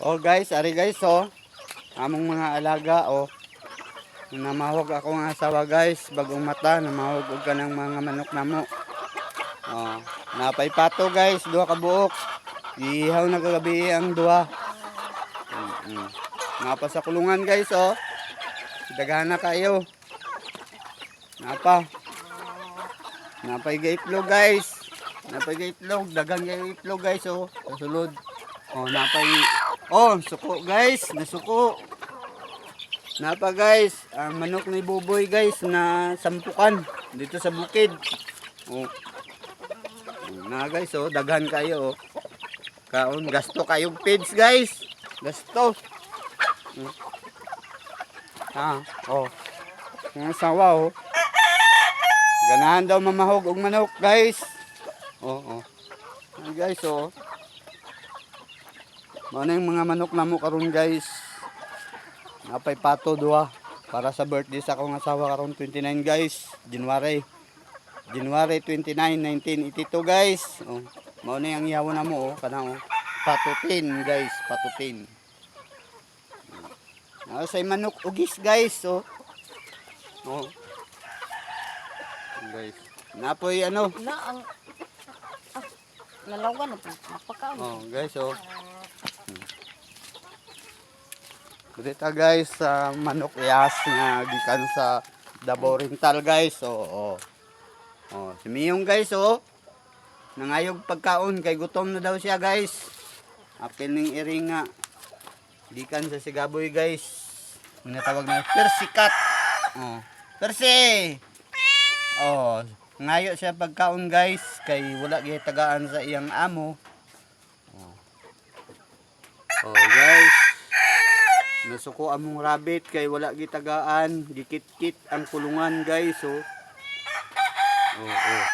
Oh guys, ari guys oh. Among mga alaga oh. Namahog ako nga asawa guys, bagong mata, namahog og kanang mga manok namo. Oh, napay pato guys, duha ka buok. Ihaw na kagabi ang duha. Napa sa kulungan guys oh. Daghan na kayo. Napay gaitlog guys. Napay gaitlog, dagang gaitlog guys oh. Kasulod. Oh, napay suko guys, nasuko. Napa guys, ang manok ni Buboy guys na sampukan dito sa bukid. Oh. Na guys oh, daghan kayo oh. Kaon gasto kayong feeds guys. Gasto. Oh. Ang sawa oh. Ganahan daw mamahog og manok guys. Oh. Guys oh. Mana yung mga manok namo karon guys. Napay pato duha para sa birthday sa akong asawa karon 29 guys, January 29, 1982 guys. Oh, mao na yang ihaw namo oh, kana oh. Patutin guys, patutin. Say manok ugis guys oh. Oh. Guys. Napoy ano? Na ang lalawan ito. Napakaon. Oh, guys oh. Dito guys, manok iyas nga gikan sa Davao Oriental guys. Oh. Si Miyong guys oh. Nangayog pagkaon kay gutom na daw siya guys. Apil ning iring nga gikan sa Sigaboy guys. Minatawag na Persikat. Oh. Persi. Oh, ngayo siya pagkaon guys kay wala gyud tagaan sa iyang amo. Oh guys. Nasuko among rabbit kay wala gitagaan, gikit-kit ang kulungan guys oh. Oh.